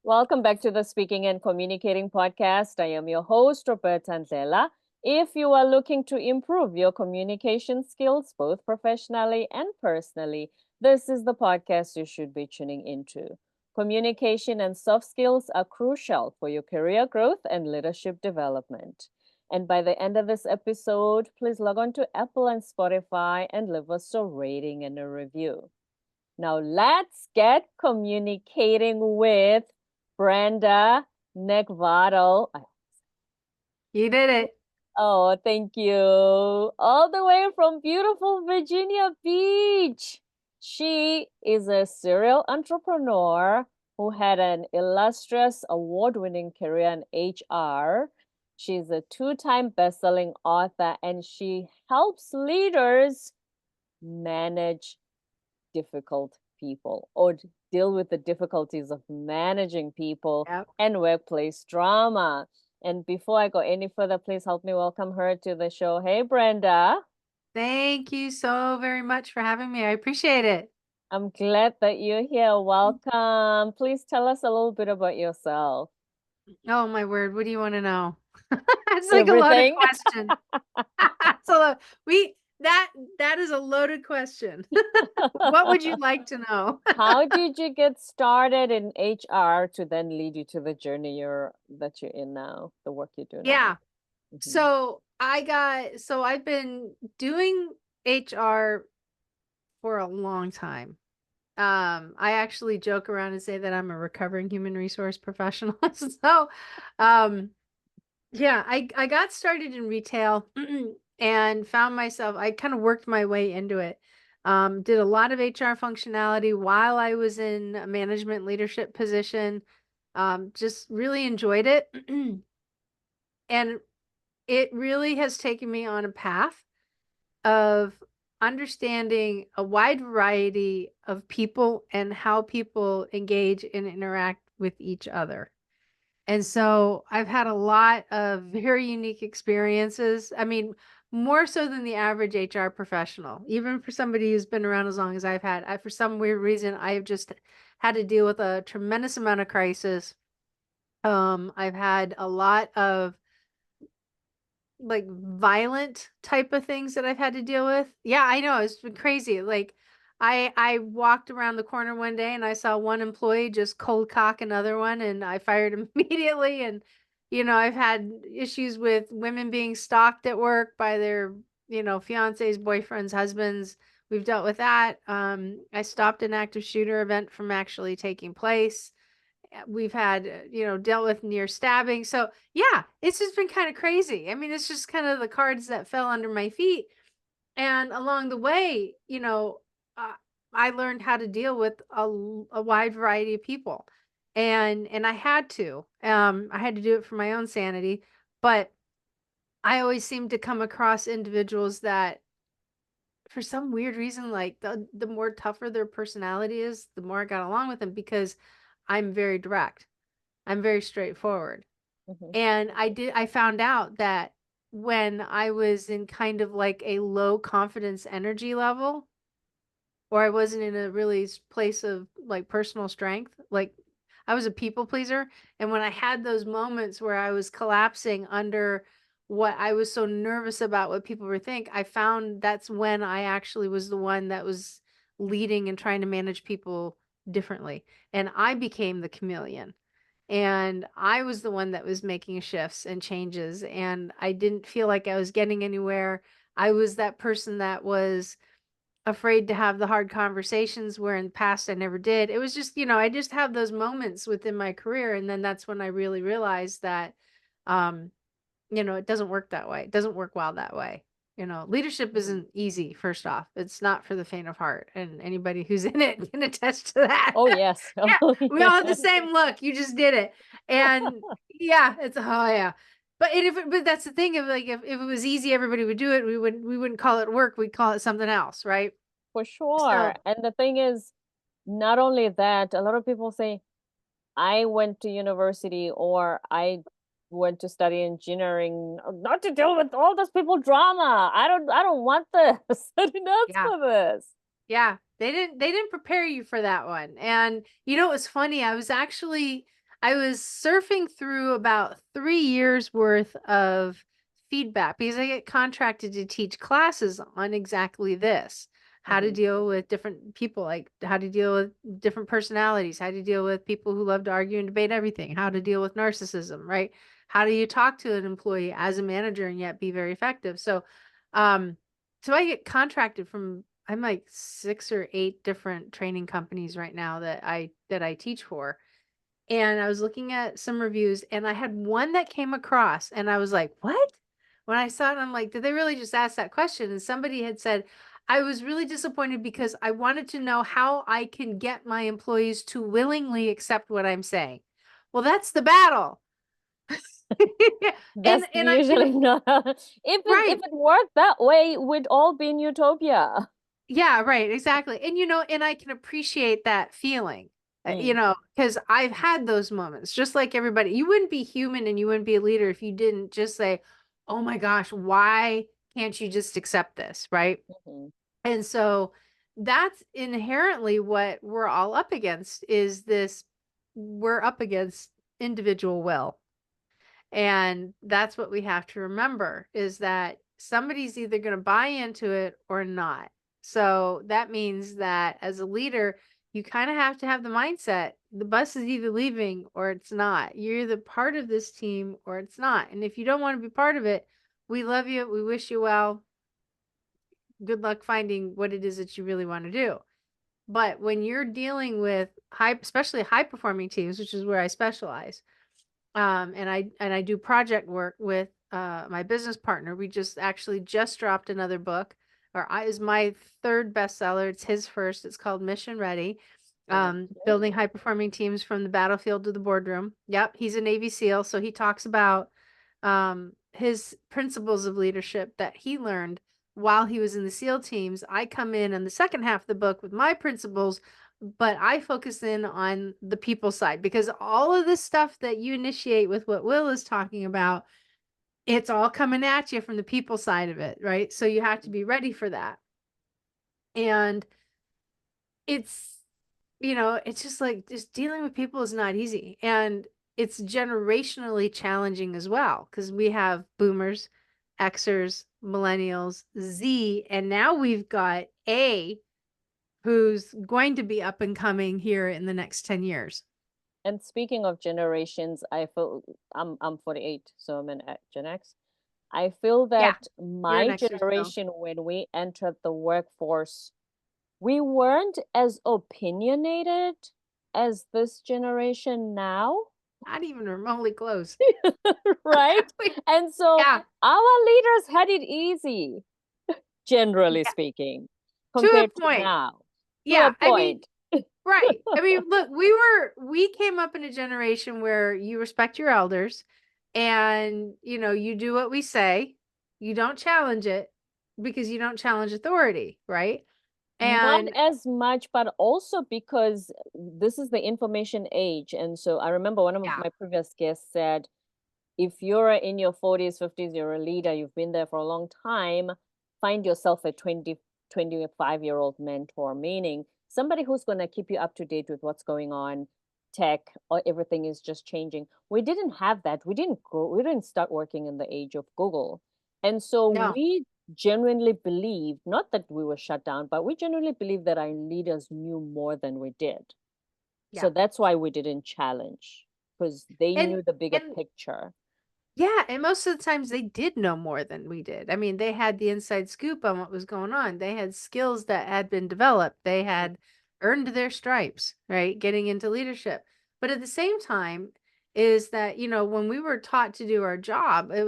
Welcome back to the Speaking and Communicating podcast. I am your host, Roberta Ndlela. If you are looking to improve your communication skills, both professionally and personally, this is the podcast you should be tuning into. Communication and soft skills are crucial for your career growth and leadership development. And by the end of this episode, please log on to Apple and Spotify and leave us a rating and a review. Now let's get communicating with Brenda Neckvatal. You did it. Oh, thank you. All the way from beautiful Virginia Beach. She is a serial entrepreneur who had an illustrious award-winning career in HR. She's a two-time best-selling author, and she helps leaders manage difficult people or deal with the difficulties of managing people Yep. and workplace drama. And before I go any further, please help me welcome her to the show. Hey, Brenda. Thank you so very much for having me. I appreciate it. I'm glad that you're here. Welcome. Please tell us a little bit about yourself. Oh my word, what do you want to know? It's like a loaded Everything. question. That is a loaded question. What would you like to know? How did you get started in HR to then lead you to the journey that you're in now, the work you do now? Yeah. Mhm. So I've been doing HR for a long time. I actually joke around and say that I'm a recovering human resource professional. So, yeah, I got started in retail and found myself, I kind of worked my way into it. Did a lot of HR functionality while I was in a management leadership position. Just really enjoyed it. And it really has taken me on a path of understanding a wide variety of people and how people engage and interact with each other. And so I've had a lot of very unique experiences. I mean, more so than the average HR professional, even for somebody who's been around as long as I've had. For some weird reason, I've just had to deal with a tremendous amount of crisis. I've had a lot of like violent type of things that I've had to deal with. Yeah, I know, it's been crazy. Like I walked around the corner one day and I saw one employee just cold cock another one and I fired him immediately. And I've had issues with women being stalked at work by their, fiancés, boyfriends, husbands. We've dealt with that. I stopped an active shooter event from actually taking place. We've had, dealt with near stabbing. So yeah, it's just been kind of crazy. I mean, it's just kind of the cards that fell under my feet. And along the way, uh, I learned how to deal with a wide variety of people. And I had to do it for my own sanity. But I always seem to come across individuals that for some weird reason, like the more tougher their personality is, the more I got along with them because I'm very direct. I'm very straightforward. Mhm. And I found out that when I was in kind of like a low confidence energy level, or I wasn't in a really place of like personal strength, like I was a people pleaser. And when I had those moments where I was collapsing under what I was so nervous about what people would think, I found that's when I actually was the one that was leading and trying to manage people differently. And I became the chameleon. And I was the one that was making shifts and changes. And I didn't feel like I was getting anywhere. I was that person that was afraid to have the hard conversations where in the past I never did. It was just, I just have those moments within my career. And then that's when I really realized that, um, it doesn't work that way. It doesn't work well that way. Leadership isn't easy, first off. It's not for the faint of heart. And anybody who's in it can attest to that. Oh, yes. Yeah, Oh, we all have the yes. same look. You just did it. And yeah, oh yeah. But that's the thing of like if it was easy, everybody would do it. We wouldn't call it work, we'd call it something else, right? For sure. So And the thing is, not only that, a lot of people say, I went to university or I went to study engineering, not to deal with all those people drama. I don't want this. I didn't ask yeah. for this. Yeah, they didn't prepare you for that one. And it was funny. I was surfing through about 3 years worth of feedback because I get contracted to teach classes on exactly this. How to Mm-hmm. deal with different people, like how to deal with different personalities, how to deal with people who love to argue and debate everything, how to deal with narcissism, right? How do you talk to an employee as a manager and yet be very effective? Um, so I get contracted from I'm like 6 or 8 different training companies right now that I teach for. And I was looking at some reviews and I had one that came across and I was like, "What?" When I saw it, I'm like, "Did they really just ask that question?" And somebody had said, "I was really disappointed because I wanted to know how I can get my employees to willingly accept what I'm saying." Well, that's the battle. And That's I can usually not. If right. it worked that way, we'd all be in utopia. Yeah, right, exactly. And and I can appreciate that feeling, Mm, because I've had those moments, just like everybody. You wouldn't be human and you wouldn't be a leader if you didn't just say, "Oh my gosh, why can't you just accept this?" Right? mhm. And so that's inherently what we're all up against is this we're up against individual will. And that's what we have to remember is that somebody's either going to buy into it or not. So that means that as a leader, you kind of have to have the mindset the bus is either leaving or it's not. You're either part of this team or it's not. And if you don't want to be part of it, we love you. We wish you well. Good luck finding what it is that you really want to do. But when you're dealing with especially high performing teams, which is where I specialize, and I do project work with my business partner. We just dropped another book, or I is my third bestseller. It's his first. It's called Mission Ready. Building high Congratulations. performing teams from the battlefield to the boardroom. Yep, he's a Navy SEAL, so he talks about his principles of leadership that he learned while he was in the SEAL teams. I come in the second half of the book with my principles, but I focus in on the people side because all of this stuff that you initiate with what Will is talking about, it's all coming at you from the people side of it, right? So you have to be ready for that. And it's, it's just like just dealing with people is not easy. And it's generationally challenging as well because we have boomers, Xers, millennials, Z, and now we've got A who's going to be up and coming here in the next 10 years. And speaking of generations, I feel I'm 48, so I'm an Gen X. I feel Yeah, that you're an my Xer still. generation, when we entered the workforce, we weren't as opinionated as this generation now, Not even remotely close. right? And so Yeah, our leaders had it easy, generally yeah, speaking, to a compared to point. now. To a Yeah, I mean, point. right. I mean, look, we came up in a generation where you respect your elders and, you do what we say. You don't challenge it because you don't challenge authority, right? Not And as much, but also because this is the information age. And so I remember one of yeah, my previous guests said, if you're in your 40s, 50s, you're a leader, you've been there for a long time, find yourself a 25-year-old mentor, meaning somebody who's going to keep you up to date with what's going on, tech, or everything is just changing. We didn't have that. We didn't start working in the age of Google. And so no, we genuinely believed, not that we were shut down, but we genuinely believed that our leaders knew more than we did. So yeah. that's why we didn't challenge, because they And knew the bigger and picture. yeah, and most of the times they did know more than we did. I mean, they had the inside scoop on what was going on. They had skills that had been developed. They had earned their stripes, right? Getting into leadership. But at the same time, is that, when we were taught to do our job, we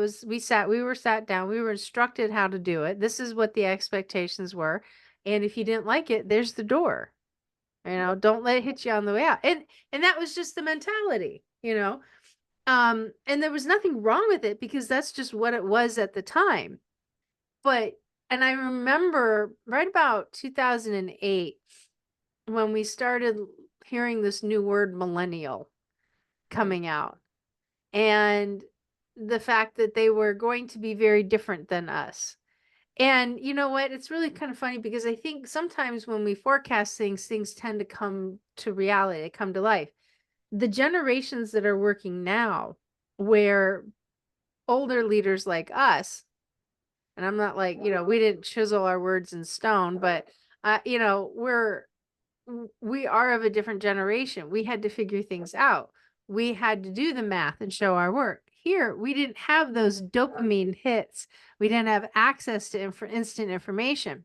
were sat down, we were instructed how to do it. This is what the expectations were. And if you didn't like it, there's the door. Yep. Don't let it hit you on the way out. And that was just the mentality. And there was nothing wrong with it because that's just what it was at the time. But, and I remember right about 2008 when we started hearing this new word millennial Mm. coming out and the fact that they were going to be very different than us. And you know what? It's really kind of funny because I think sometimes when we forecast things, things tend to come to reality, they come to life. the generations that are working now, where older leaders like us, and I'm not like, we didn't chisel our words in stone, but we are of a different generation. We had to figure things out. We had to do the math and show our work. Here, we didn't have those dopamine hits. We didn't have access to instant information.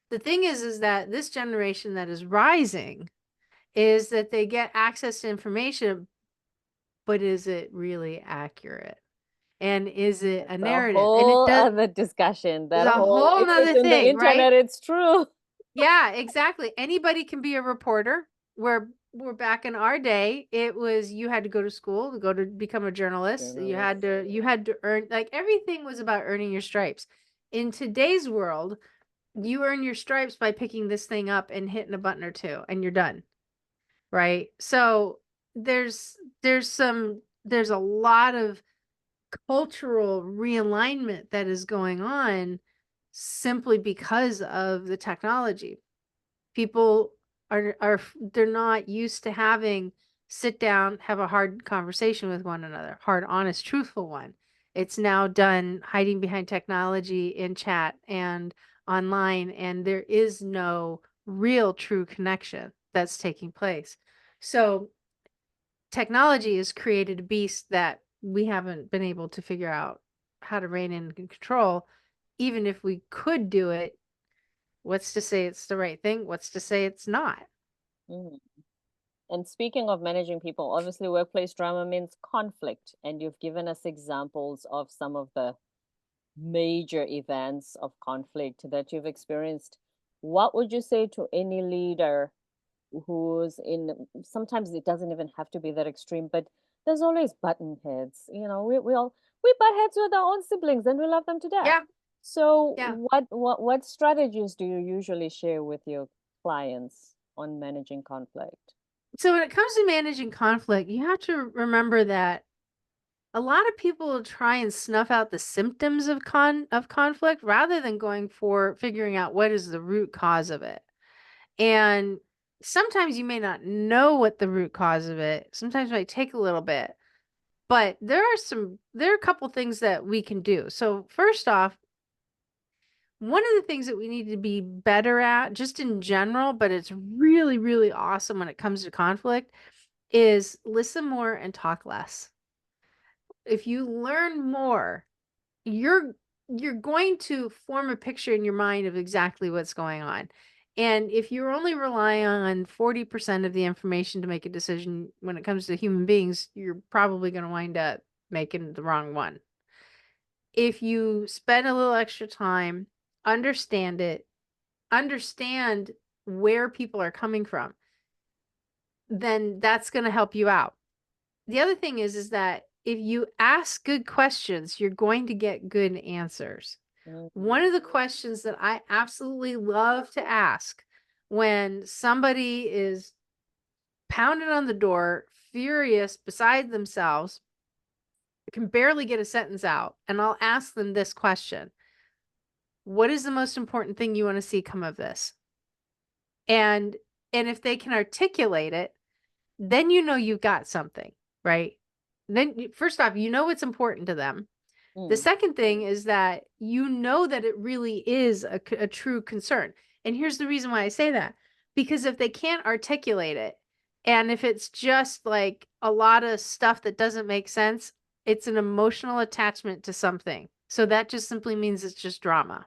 The thing is that this generation that is rising is that they get access to information, but is it really accurate? And is it a It's a narrative? And it whole does, other discussion. is That a whole, whole it's nother in the thing, right? internet, it's true. Yeah, exactly. Anybody can be a reporter. Where we're back in our day, it was you had to go to school to go to become a journalist. You had to earn, like, everything was about earning your stripes. In today's world, you earn your stripes by picking this thing up and hitting a button or two and you're done. Right? So there's a lot of cultural realignment that is going on simply because of the technology. People are they're not used to having sit down, have a hard conversation with one another, hard, honest, truthful one. It's now done hiding behind technology in chat and online, and there is no real true connection that's taking place. So technology has created a beast that we haven't been able to figure out how to rein in and control. Even if we could do it, what's to say it's the right thing? What's to say it's not? Mhm. And speaking of managing people, obviously workplace drama means conflict. And you've given us examples of some of the major events of conflict that you've experienced. What would you say to any leader who's in, sometimes it doesn't even have to be that extreme, but there's always button heads. We butt heads with our own siblings and we love them to death. Yeah, So yeah. what strategies do you usually share with your clients on managing conflict? So when it comes to managing conflict, you have to remember that a lot of people try and snuff out the symptoms of conflict rather than going for figuring out what is the root cause of it. And sometimes you may not know what the root cause of it. Sometimes it might take a little bit. But there are a couple things that we can do. So first off, one of the things that we need to be better at, just in general, but it's really, really awesome when it comes to conflict, is listen more and talk less. If you learn more, you're you're going to form a picture in your mind of exactly what's going on. And if you're only relying on 40% of the information to make a decision when it comes to human beings, you're probably going to wind up making the wrong one. If you spend a little extra time, understand it, understand where people are coming from, then that's going to help you out. The other thing is that if you ask good questions, you're going to get good answers. One Mhm. of the questions that I absolutely love to ask when somebody is pounding on the door, furious, beside themselves, can barely get a sentence out, and I'll ask them this question: what is the most important thing you want to see come of this? And and if they can articulate it, then you know you've got something, right? Then first off, you know what's important to them. The Mm. second thing is that you know that it really is a true concern. And here's the reason why I say that. Because if they can't articulate it, and if it's just like a lot of stuff that doesn't make sense, it's an emotional attachment to something. So that just simply means it's just drama.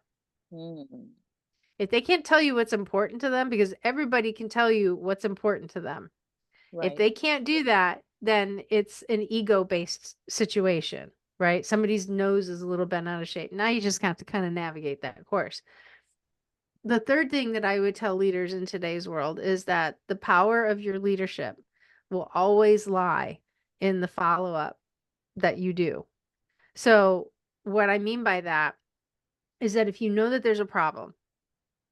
Mm. If they can't tell you what's important to them, because everybody can tell you what's important to them. If Right. they can't do that, then it's an ego-based situation, right? Somebody's nose is a little bent out of shape. Now you just have to kind of navigate that course. The third thing that I would tell leaders in today's world is that the power of your leadership will always lie in the follow-up that you do. So, what I mean by that is that if you know that there's a problem,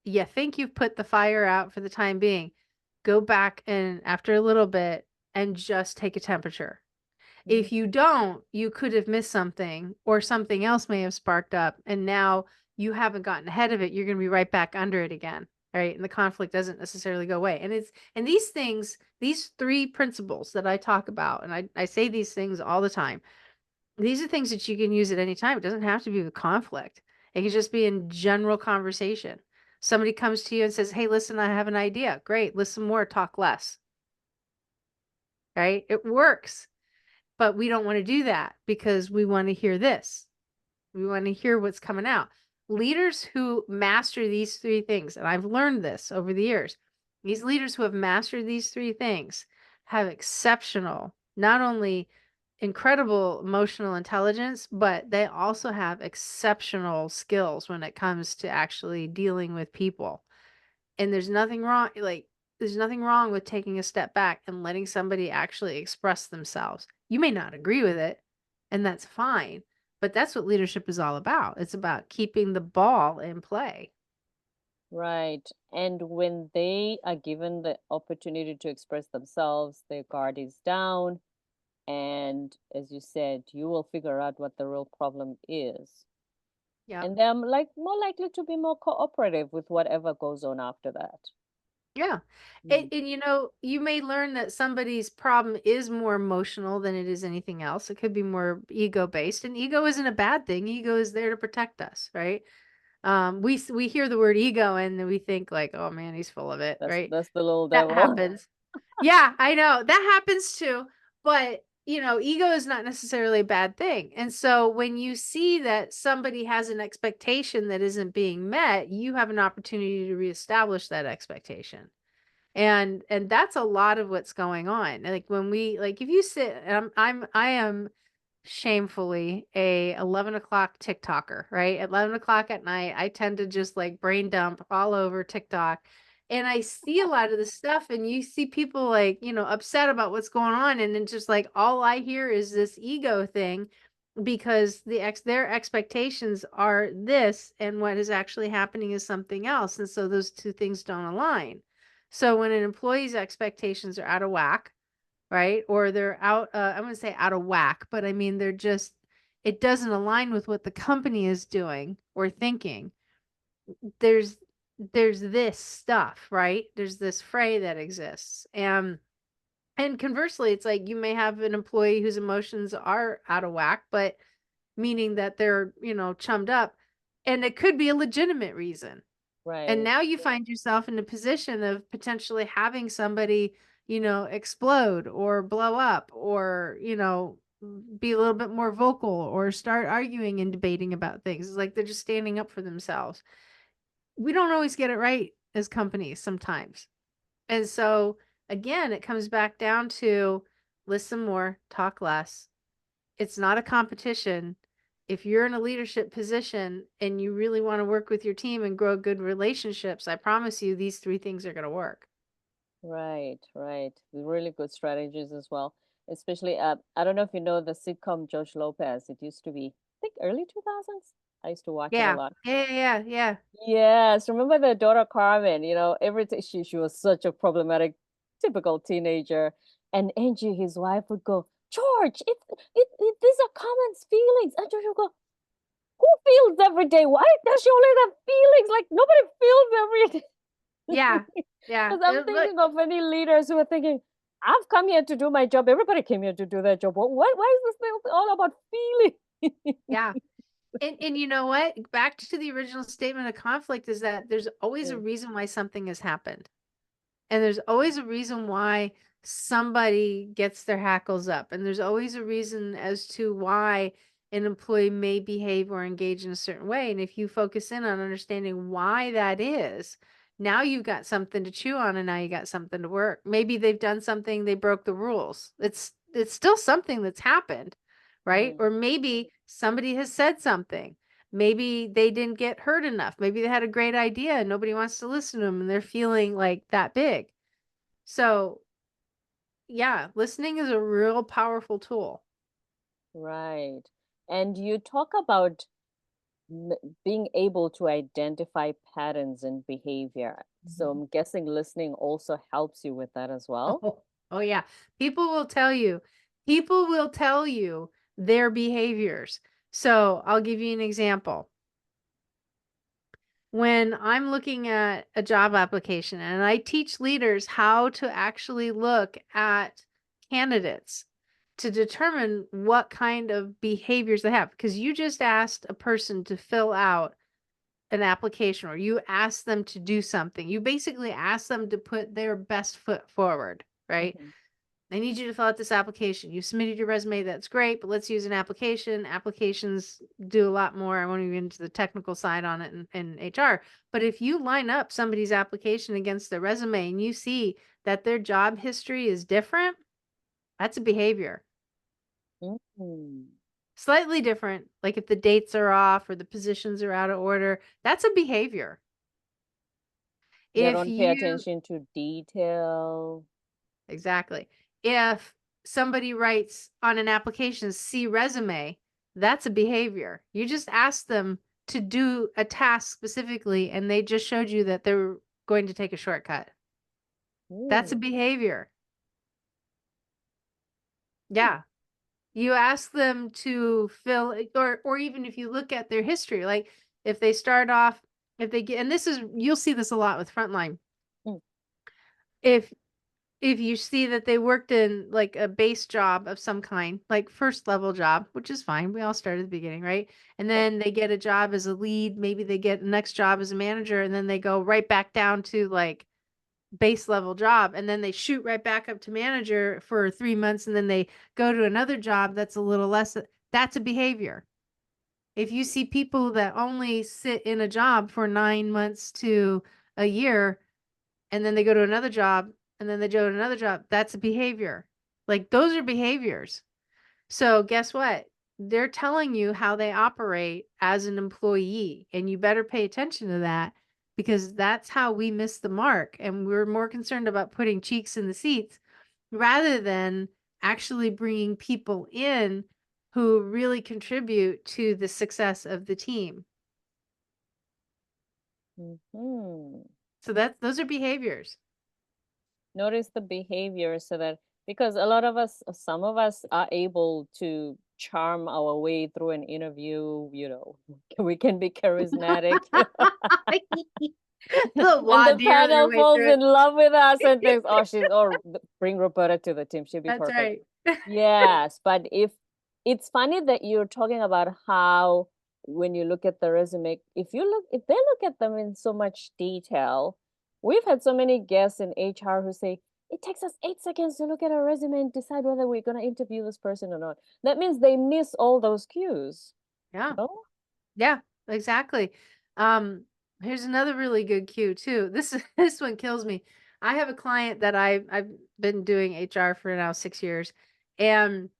you think you've put the fire out for the time being, go back and after a little bit and just take a temperature. Mm. If you don't, you could have missed something or something else may have sparked up and now you haven't gotten ahead of it. You're going to be right back under it again. right? And the conflict doesn't necessarily go away. And these things, these three principles that I talk about, and I say these things all the time, these are things that you can use at any time. It doesn't have to be with conflict. It can just be in general conversation. Somebody comes to you and says, "Hey, listen, I have an idea." Great. Listen more, talk less. Right? It works. But we don't want to do that because we want to hear this. We want to hear what's coming out. Leaders who master these three things, and I've learned this over the years, these leaders who have mastered these three things have exceptional, not only incredible emotional intelligence, but they also have exceptional skills when it comes to actually dealing with people. And there's nothing wrong, like, there's nothing wrong with taking a step back and letting somebody actually express themselves. You may not agree with it, and that's fine, but that's what leadership is all about. It's about keeping the ball in play. Right. And when they are given the opportunity to express themselves, their guard is down. And as you said, you will figure out what the real problem is. Yeah. And they're like more likely to be more cooperative with whatever goes on after that. Yeah. Mm. And you know, you may learn that somebody's problem is more emotional than it is anything else. It could be more ego based, and ego isn't a bad thing. Ego is there to protect us, right? We hear the word ego and then we think like, oh man, he's full of it, right? That's the little That devil. happens. Yeah, I know. That happens too. But, you know, ego is not necessarily a bad thing. And so when you see that somebody has an expectation that isn't being met, you have an opportunity to reestablish that expectation. And that's a lot of what's going on. Like when we like if you sit I am shamefully a 11 o'clock TikToker, right? At 11 o'clock at night, I tend to just like brain dump all over TikTok. And I see a lot of the stuff, and you see people like, you know, upset about what's going on. And then just like all I hear is this ego thing because their expectations are this, and what is actually happening is something else. And so those two things don't align. So when an employee's expectations are out of whack, right? Or they're out, I wouldn't say out of whack, but I mean, they're just, it doesn't align with what the company is doing or thinking. There's, there's this stuff, right? There's this fray that exists. And conversely, it's like you may have an employee whose emotions are out of whack, but meaning that they're, you know, chummed up. And it could be a legitimate reason. And Right. now you find yourself in a position of potentially having somebody, you know, explode or blow up or, you know, be a little bit more vocal or start arguing and debating about things. It's like they're just standing up for themselves. We don't always get it right as companies sometimes. And so, again, it comes back down to listen more, talk less. It's not a competition. If you're in a leadership position and you really want to work with your team and grow good relationships, I promise you these three things are going to work. Right. Right. Really good strategies as well. Especially, I don't know if you know the sitcom Josh Lopez. It used to be, I think, early 2000s. I used to watch it a Yeah. lot. Yeah. Yes, remember the daughter Carmen, everything she was such a problematic, typical teenager. And Angie, his wife, would go, George, these are Carmen's feelings. And George would go, who feels every day? Why does she always have feelings? Like nobody feels every day. Yeah. Yeah. Because I'm Look, thinking of any leaders who are thinking, I've come here to do my job. Everybody came here to do their job. Why is this thing all about feeling? yeah. And you know what? Back to the original statement of conflict is that there's always a Mm, reason why something has happened. And there's always a reason why somebody gets their hackles up. And there's always a reason as to why an employee may behave or engage in a certain way. And if you focus in on understanding why that is, now you've got something to chew on and now you got something to work. Maybe they've done something, they broke the rules. It's still something that's happened, right? mhm. Or maybe somebody has said something. Maybe they didn't get heard enough. Maybe they had a great idea and nobody wants to listen to them and they're feeling like that big. So, yeah, listening is a real powerful tool. Right. And you talk about being able to identify patterns in behavior. So Mhm. I'm guessing listening also helps you with that as well. Oh, oh yeah. People will tell you their behaviors. So, I'll give you an example. when I'm looking at a job application and I teach leaders how to actually look at candidates to determine what kind of behaviors they have. Because you just asked a person to fill out an application or you asked them to do something. You basically asked them to put their best foot forward, right? Mhm. I need you to fill out this application. You submitted your resume. That's great, but let's use an application. Applications do a lot more. I won't even get into the technical side on it in HR. But if you line up somebody's application against their resume and you see that their job history is different, that's a behavior. Mm. Slightly different. Like if the dates are off or the positions are out of order, that's a behavior. They If don't pay you attention to detail. Exactly. If somebody writes on an application, see resume, that's a behavior. You just asked them to do a task specifically, and they just showed you that they're going to take a shortcut. That's a Mm. behavior. Hmm. Yeah. You ask them to fill, or even if you look at their history, like if they start off, if they get, and this is, you'll see this a lot with frontline. Mm. If if you see that they worked in like a base job of some kind, like first level job, which is fine. We all start at the beginning, right? And Yeah. then they get a job as a lead, maybe they get the next job as a manager, and then they go right back down to like base level job, and then they shoot right back up to manager for 3 months, and then they go to another job that's a little less. That's a behavior. If you see people that only sit in a job for 9 months to a year, and then they go to another job, and then they go to another job, that's a behavior. Like those are behaviors. So guess what? They're telling you how they operate as an employee, and you better pay attention to that because that's how we miss the mark. And we're more concerned about putting cheeks in the seats rather than actually bringing people in who really contribute to the success of the team. Mhm. So that those are behaviors. Notice the behavior so that because a lot of us, some of us are able to charm our way through an interview, we can be charismatic. The And voir the dire their panel way falls through in love with us and it. thinks, oh, bring Roberta to the team. She'll be That's perfect. right. Yes, but if it's funny that you're talking about how when you look at the resume, if they look at them in so much detail, we've had so many guests in HR who say, it takes us 8 seconds to look at a resume and decide whether we're going to interview this person or not. That means they miss all those cues. Yeah. No? Yeah, exactly. Um, Here's another really good cue too. This one kills me. I have a client that I've been doing HR for now 6 years, and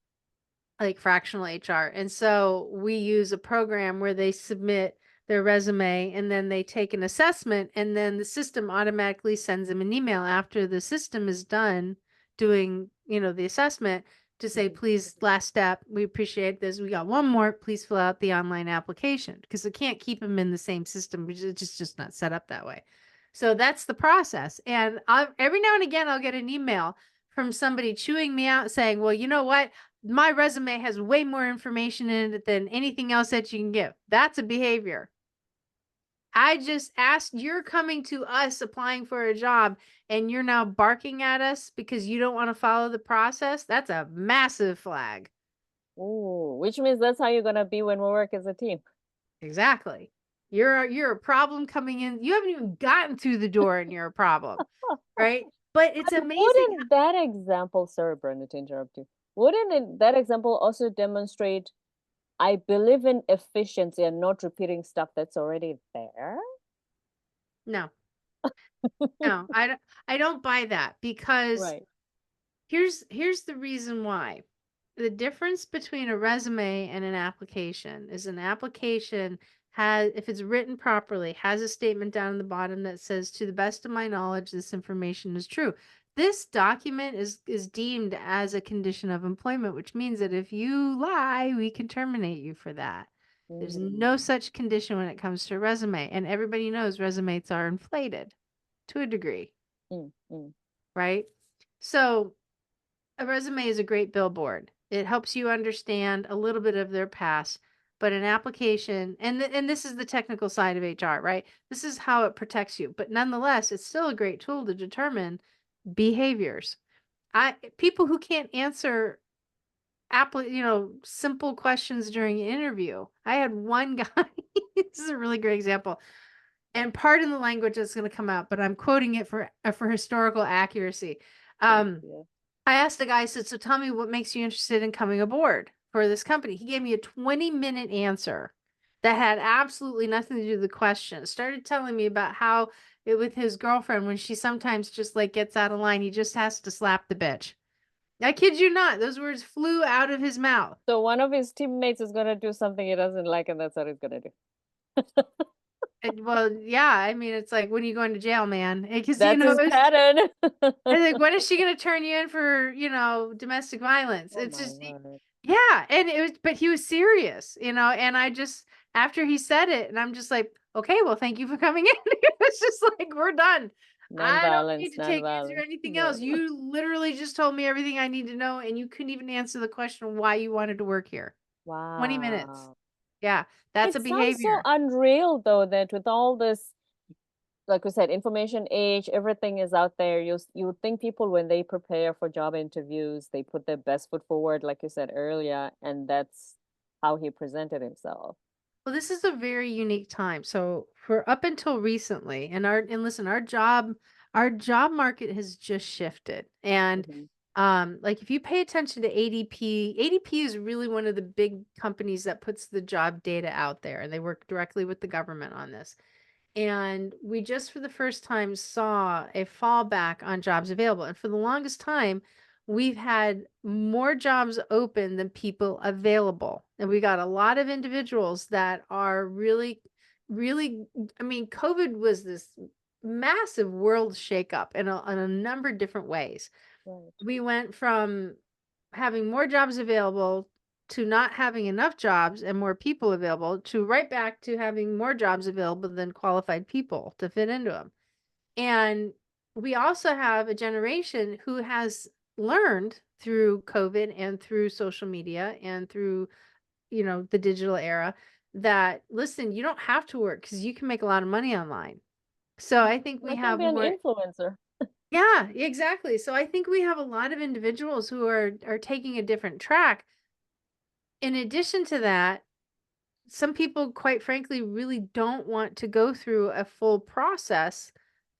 like fractional HR. And so we use a program where they submit their resume and then they take an assessment, and then the system automatically sends them an email after the system is done doing, the assessment to say, Mhm. please, last step, we appreciate this. We got one more, please fill out the online application because it can't keep them in the same system, because it's just not set up that way. So that's the process. And every now and again, I'll get an email from somebody chewing me out saying, well, you know what? My resume has way more information in it than anything else that you can give. That's a behavior. I just asked, you're coming to us applying for a job and you're now barking at us because you don't want to follow the process. That's a massive flag. Ooh, which means that's how you're going to be when we work as a team. Exactly. You're a problem coming in. You haven't even gotten through the door and you're a problem, right? But it's But amazing. wouldn't that example, sorry, Brenda, to interrupt you, that example also demonstrate I believe in efficiency and not repeating stuff that's already there? No, no, I don't buy that because Right. here's the reason why. The difference between a resume and an application is an application has, if it's written properly, has a statement down in the bottom that says, to the best of my knowledge, this information is true. This document is deemed as a condition of employment, which means that if you lie, we can terminate you for that. There's Mm, no such condition when it comes to a resume, and everybody knows resumes are inflated to a degree, mm. right? So a resume is a great billboard. It helps you understand a little bit of their past. but an application, and this is the technical side of HR, right? This is how it protects you, but nonetheless, it's still a great tool to determine behaviors. People who can't answer simple questions during an interview. I had one guy, this is a really great example. And pardon the language that's going to come out, but I'm quoting it for historical accuracy. Thank Um, you. I asked the guy, I said, so tell me what makes you interested in coming aboard for this company. He gave me a 20-minute answer that had absolutely nothing to do with the question. Started telling me about how with his girlfriend, when she sometimes just like gets out of line, he just has to slap the bitch. I kid you not. Those words flew out of his mouth. So one of his teammates is gonna do something he doesn't like, and that's what he's gonna do. Well, yeah, I mean, it's like, when are you going to jail, man? Because, That's his pattern. I think, when is she going to turn you in for, domestic violence? Oh It's my just, word. yeah. And but he was serious, and I just, after he said it, and I'm just like, okay, well, thank you for coming in. It was just like, we're done. I don't need Non-violence, to take answer non-violence. anything Yeah. else. You literally just told me everything I need to know, and you couldn't even answer the question why you wanted to work here. 20 minutes. Wow. Yeah, that's a It sounds so behavior. unreal though that with all this, like we said, information age, everything is out there. You would think people when they prepare for job interviews, they put their best foot forward, like you said earlier, and that's how he presented himself. Well, this is a very unique time. So for up until recently, and listen, our job market has just shifted. And Hmm. like, if you pay attention to ADP, ADP is really one of the big companies that puts the job data out there, and they work directly with the government on this. And we just for the first time saw a fallback on jobs available. And for the longest time, we've had more jobs open than people available. And we got a lot of individuals that are really, really, I mean, COVID was this massive world shakeup in a number of different ways. Right. We went from having more jobs available to not having enough jobs and more people available to right back to having more jobs available than qualified people to fit into them. And we also have a generation who has learned through COVID and through social media and through, the digital era, that, listen, you don't have to work because you can make a lot of money online. So I think we I can have be an more. influencer. Yeah, exactly. So I think we have a lot of individuals who are taking a different track. In addition to that, some people, quite frankly, really don't want to go through a full process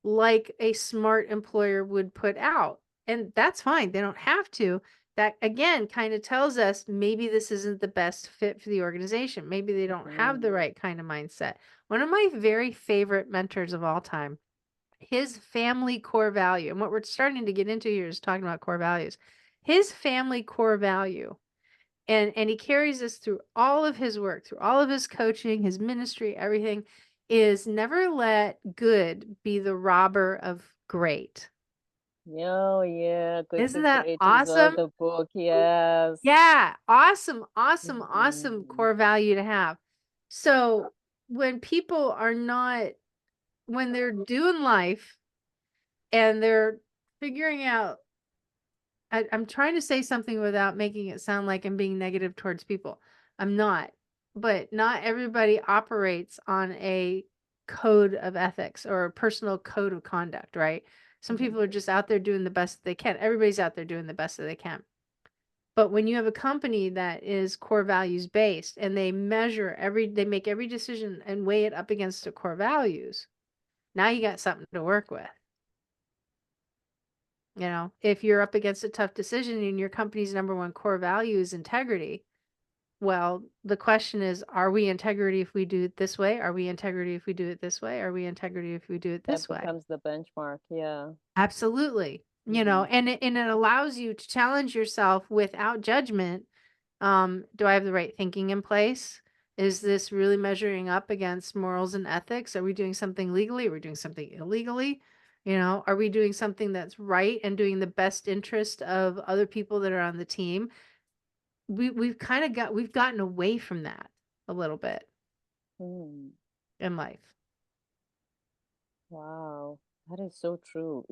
like a smart employer would put out. And that's fine. They don't have to. That again kind of tells us maybe this isn't the best fit for the organization. Maybe they don't have the Mhm. right kind of mindset. One of my very favorite mentors of all time, his family core value, and what we're starting to get into here is talking about core values. His family core value, and he carries this through all of his work, through all of his coaching, his ministry, everything, is never let good be the robber of great. Oh yeah, Good to Isn't that Great as well, awesome? the book. Yes. Yeah, awesome, awesome, awesome Mhm. core value to have. So when people are not, when they're doing life and they're figuring out, I'm trying to say something without making it sound like I'm being negative towards people. I'm not. But not everybody operates on a code of ethics or a personal code of conduct, right? Some Mhm. people are just out there doing the best they can. Everybody's out there doing the best that they can. But when you have a company that is core values based, and they make every decision and weigh it up against the core values, now you got something to work with. If you're up against a tough decision and your company's number one core value is integrity, well, the question is, are we integrity if we do it this way? Are we integrity if we do it this way? Are we integrity if we do it That this way? becomes the benchmark. Yeah. Absolutely. Hmm. And it allows you to challenge yourself without judgment. Do I have the right thinking in place? Is this really measuring up against morals and ethics? Are we doing something legally? Are we doing something illegally? Are we doing something that's right and doing the best interest of other people that are on the team? We've gotten away from that a little bit Hmm. in life. Wow. That is so true.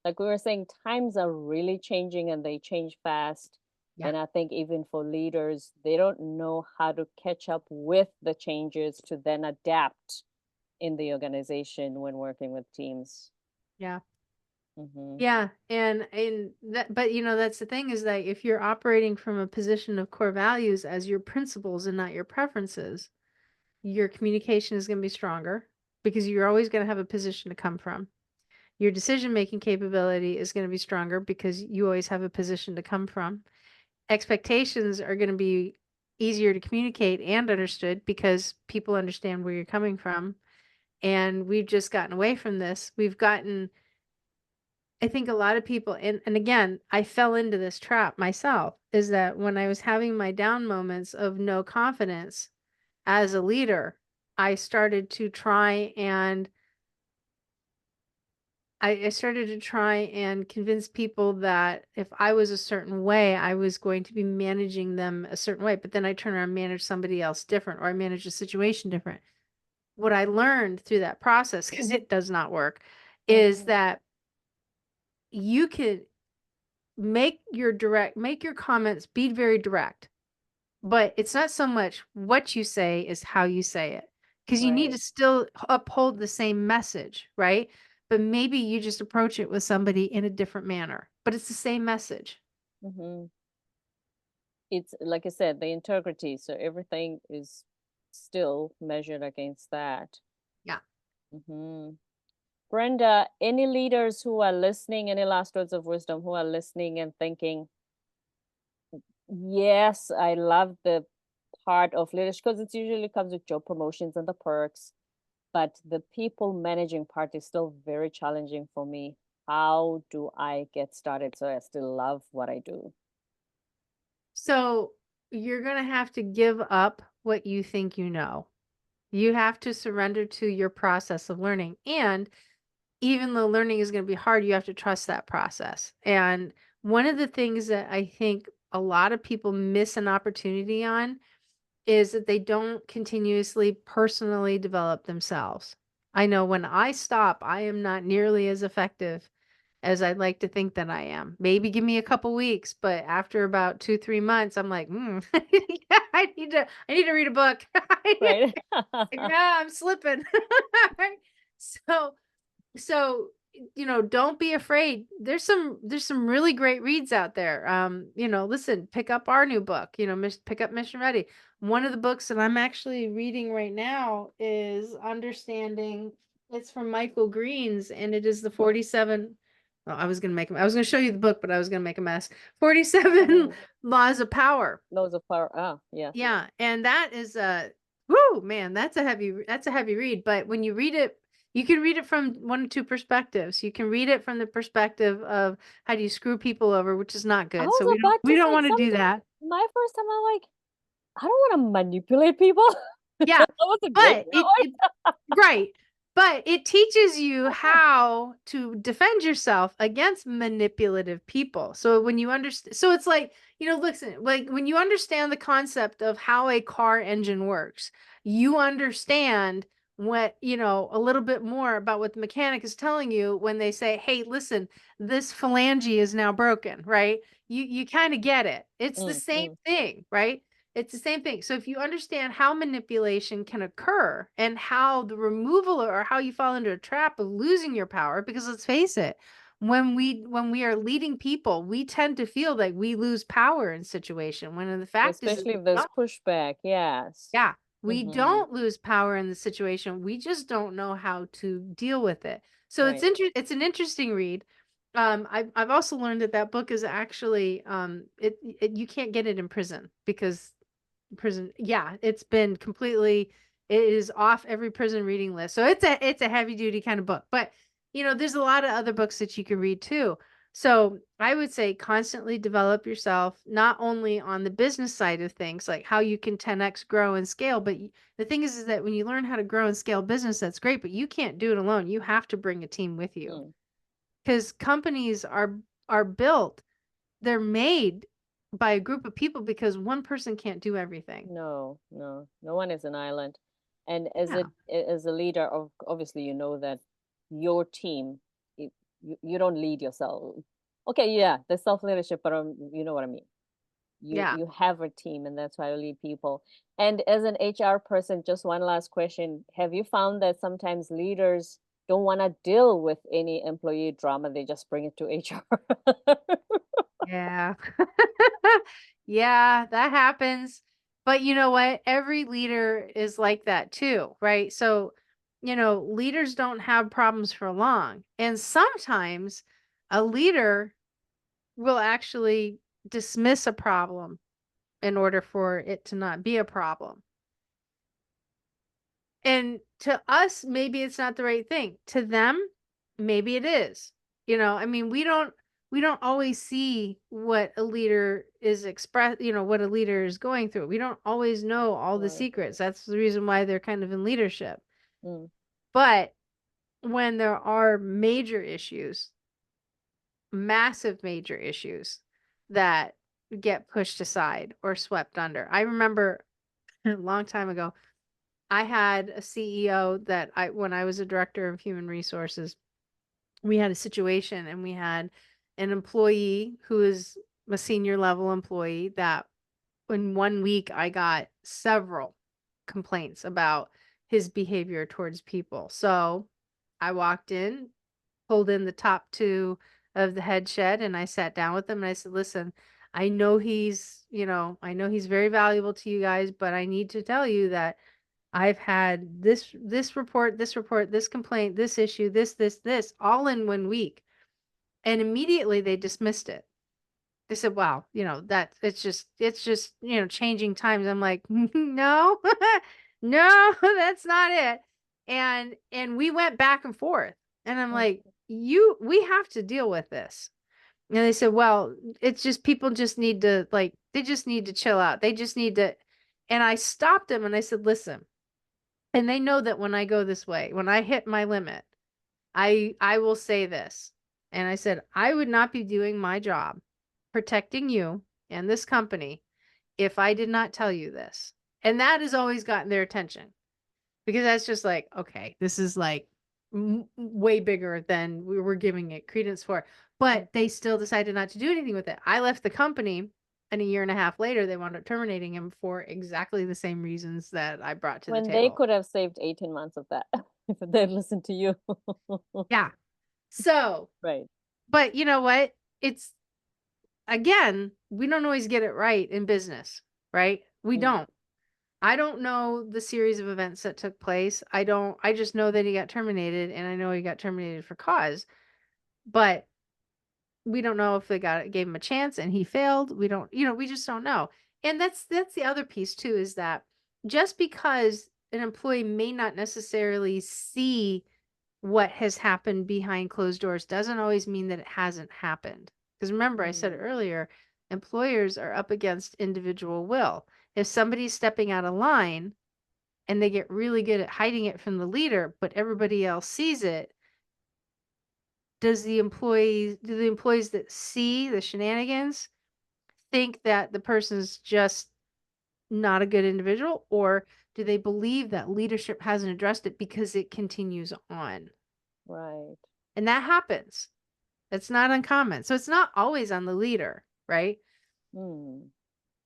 Like we were saying, times are really changing and they change fast. Yeah. And I think even for leaders, they don't know how to catch up with the changes to then adapt in the organization when working with teams. Yeah. Hmm. Yeah, and that, but that's the thing, is that if you're operating from a position of core values as your principles and not your preferences, your communication is going to be stronger because you're always going to have a position to come from. Your decision making capability is going to be stronger because you always have a position to come from. Expectations are going to be easier to communicate and understood because people understand where you're coming from. And we've just gotten away from this. I think a lot of people, and again, I fell into this trap myself, is that when I was having my down moments of no confidence as a leader, I started to try and I started to try and convince people that if I was a certain way, I was going to be managing them a certain way. But then I turn around and manage somebody else different, or I manage a situation different. What I learned through that process, because it does not work, is Hmm. that you can make your comments be very direct, but it's not so much what you say is how you say it, because you need Right. to still uphold the same message, right? But maybe you just approach it with somebody in a different manner, but it's the same message. Hmm. It's like I said, the integrity. So everything is still measured against that. Yeah. Hmm. Brenda, any leaders who are listening, any last words of wisdom, who are listening and thinking, yes, I love the part of leadership because it usually comes with job promotions and the perks, but the people managing part is still very challenging for me. How do I get started so I still love what I do? So you're going to have to give up what you think you know. You have to surrender to your process of learning. And even though learning is going to be hard, you have to trust that process. And one of the things that I think a lot of people miss an opportunity on is that they don't continuously personally develop themselves. I know when I stop, I am not nearly as effective as I'd like to think that I am. Maybe give me a couple weeks, but after about 2, 3 months, I'm like, yeah, I need to read a book. Right. Yeah, I'm slipping. Right? So so, don't be afraid. There's some really great reads out there. Listen, pick up our new book, pick up Mission Ready. One of the books that I'm actually reading right now is Understanding. It's from Michael Green's, and it is the 47. Oh, I was gonna show you the book, but I was gonna make a mess. 47 Mhm. Laws of Power. Loads of power. Ah, yes. Yeah, and that is a whoo, man, that's a heavy read, but when you read it, you can read it from one or two perspectives. You can read it from the perspective of how do you screw people over, which is not I good. So was we don't about we to don't say want to do something. that. My first time, I'm like, I don't want to manipulate people. Yeah. That was a great But it, choice. it right. But it teaches you how to defend yourself against manipulative people. So when you understand, so it's like, listen, like when you understand the concept of how a car engine works, you understand a little bit more about what the mechanic is telling you when they say, "Hey, listen, this phalange is now broken," right? You kind of get it. It's the Mm, same mm. thing, right? It's the same thing. So if you understand how manipulation can occur and how the removal or how you fall into a trap of losing your power, because let's face it, when we are leading people, we tend to feel like we lose power in situation when the fact is Especially we if there's don't. pushback. Yes. Yeah, we Hmm. don't lose power in the situation. We just don't know how to deal with it. So Right. it's an interesting read. I've also learned that book is actually you can't get it in prison because prison, yeah, it's been completely, it is off every prison reading list. So it's a heavy duty kind of book, but there's a lot of other books that you can read too. So I would say constantly develop yourself, not only on the business side of things, like how you can 10x grow and scale, but the thing is that when you learn how to grow and scale business, that's great, but you can't do it alone. You have to bring a team with you Mm. because companies are built, they're made by a group of people because one person can't do everything. No, no, no one is an island. And as Yeah. as a leader of, obviously, you know that your team, you don't lead yourself. Okay, yeah, there's self leadership, but you know what I mean. Yeah. You have a team, and that's why you lead people. And as an HR person, just one last question. Have you found that sometimes leaders don't want to deal with any employee drama, they just bring it to HR? Yeah. Yeah, that happens. But you know what? Every leader is like that too, right? So, leaders don't have problems for long. And sometimes a leader will actually dismiss a problem in order for it to not be a problem. And to us, maybe it's not the right thing. To them, maybe it is. I mean, we don't always see what a leader is what a leader is going through. We don't always know all the Right. secrets. That's the reason why they're kind of in leadership. Mm. But when there are major issues, massive major issues that get pushed aside or swept under. I remember a long time ago, I had a CEO that when I was a director of human resources, we had a situation and we had an employee who is a senior level employee that in 1 week I got several complaints about his behavior towards people. So I walked in, pulled in the top two of the head shed, and I sat down with him and I said, listen, I know he's very valuable to you guys, but I need to tell you that I've had this report, this complaint, this issue, this, all in 1 week. And immediately they dismissed it. They said, wow, that it's just, changing times. I'm like, no, no, that's not it. And we went back and forth. And I'm Mm. like, we have to deal with this. And they said, well, it's just people just need to they just need to chill out. They just need to. And I stopped them and I said, listen, and they know that when I go this way, when I hit my limit, I will say this. And I said, I would not be doing my job protecting you and this company if I did not tell you this. And that has always gotten their attention because that's just like, okay, this is like way bigger than we were giving it credence for. Mm. But they still decided not to do anything with it. I left the company, and a year and a half later, they wound up terminating him for exactly the same reasons that I brought to the When they table. could have saved 18 months of that if they'd listened to you. Yeah. So, Right. but you know what? It's again, we don't always get it right in business, right? We Mm. don't. I don't know the series of events that took place. I just know that he got terminated and I know he got terminated for cause, but we don't know if gave him a chance and he failed. We don't, we just don't know. And that's the other piece too, is that just because an employee may not necessarily see what has happened behind closed doors doesn't always mean that it hasn't happened. Because remember, I said Mm. earlier, employers are up against individual will. If somebody's stepping out of line and they get really good at hiding it from the leader, but everybody else sees it, do the employees that see the shenanigans think that the person's just not a good individual, or do they believe that leadership hasn't addressed it because it continues on? Right. And that happens. It's not uncommon. So it's not always on the leader, right? Mm.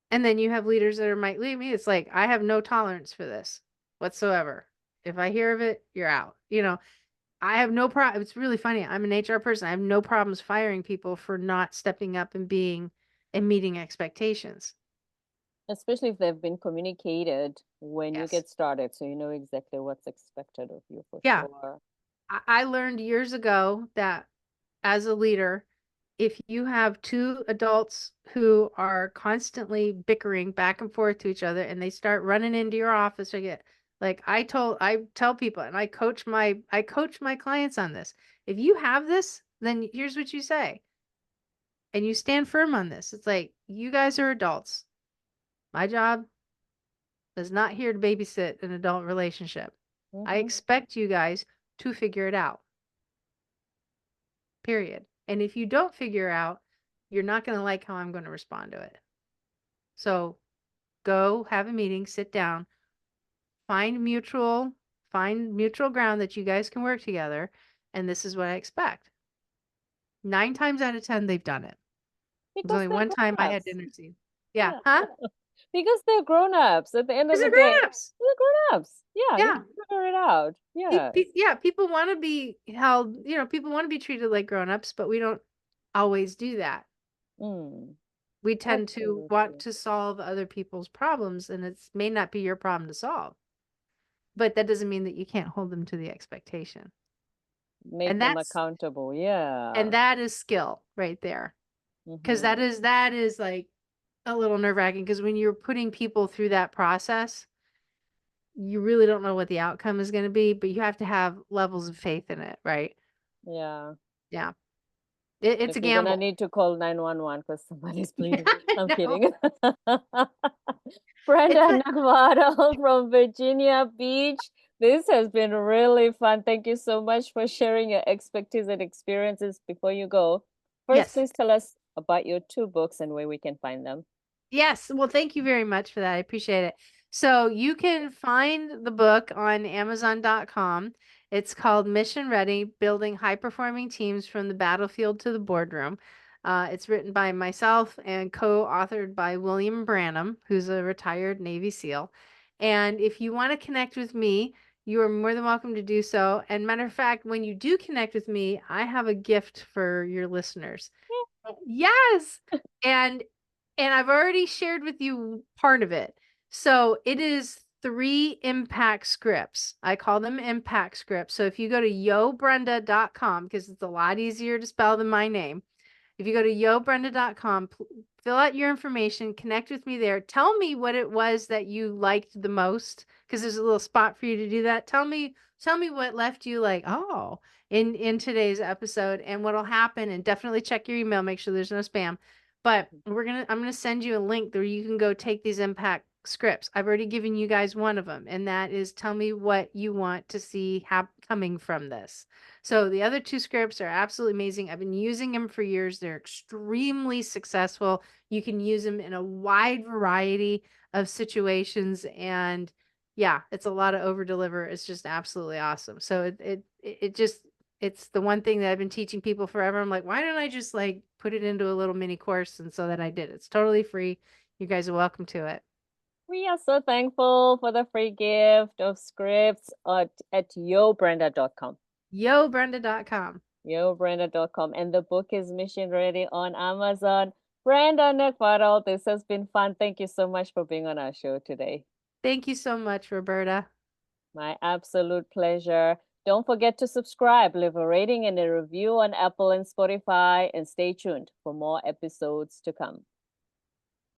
And then you have leaders that might leave me. It's like, I have no tolerance for this whatsoever. If I hear of it, you're out. I have no problem. It's really funny. I'm an HR person. I have no problems firing people for not stepping up and being and meeting expectations. Especially if they've been communicated when you Yes. get started, so you know exactly what's expected of you for Yeah. sure. I learned years ago that as a leader, if you have two adults who are constantly bickering back and forth to each other and they start running into your office or get like I tell people and I coach my clients on this. If you have this, then here's what you say. And you stand firm on this. It's like, you guys are adults. My job is not here to babysit an adult relationship. I Mm-hmm. expect you guys to figure it out. Period. And if you don't figure out, you're not going to like how I'm going to respond to it. So go have a meeting, sit down, find mutual ground that you guys can work together. And this is what I expect. 9 times out of 10, they've done it. There's Because only they one time I have. had to intercede. Yeah. Huh? Because they're grown-ups at the end of Because the they're day. grown-ups. They're grown-ups. Yeah, you Yeah. can figure it out. Yeah. Yeah, people want to be held, people want to be treated like grown-ups, but we don't always do that. Mm, We tend to want absolutely. to solve other people's problems, and it may not be your problem to solve. But that doesn't mean that you can't hold them to the expectation. Make And them that's accountable. Yeah. and that is skill right there. Because Mm-hmm. that is like a little nerve-wracking because when you're putting people through that process, you really don't know what the outcome is going to be, but you have to have levels of faith in it, right? Yeah. Yeah. It's If a you're gonna gamble. need to call 911 because somebody's Yeah, bleeding. I I'm know. kidding. It's Brenda like, Neckvatal from Virginia Beach. This has been really fun. Thank you so much for sharing your expertise and experiences. Before you go, first, yes. please tell us about your 2 books and where we can find them. Yes. Well, thank you very much for that. I appreciate it. So you can find the book on Amazon.com. It's called Mission Ready: Building High Performing Teams from the Battlefield to the Boardroom. It's written by myself and co-authored by William Branum, who's a retired Navy SEAL. And if you want to connect with me, you are more than welcome to do so. And matter of fact, when you do connect with me, I have a gift for your listeners. Yes. And I've already shared with you part of it. So it is 3 impact scripts. I call them impact scripts. So if you go to yobrenda.com, because it's a lot easier to spell than my name, if you go to yobrenda.com, fill out your information, connect with me there. Tell me what it was that you liked the most, because there's a little spot for you to do that. Tell me what left you like, oh, in today's episode, and what'll happen. And definitely check your email, make sure there's no spam. But I'm gonna send you a link where you can go take these impact scripts. I've already given you guys one of them, and that is tell me what you want to see coming from this. So the other 2 scripts are absolutely amazing. I've been using them for years. They're extremely successful. You can use them in a wide variety of situations, and yeah, it's a lot of over deliver. It's just absolutely awesome. So it just it's the one thing that I've been teaching people forever. I'm like, why don't I just like put it into a little mini course? And so that I did. It's totally free. You guys are welcome to it. We are so thankful for the free gift of scripts at yobrenda.com. Yobrenda.com. Yobrenda.com. And the book is Mission Ready on Amazon. Brenda Neckvatal, this has been fun. Thank you so much for being on our show today. Thank you so much, Roberta. My absolute pleasure. Don't forget to subscribe, leave a rating and a review on Apple and Spotify, and stay tuned for more episodes to come.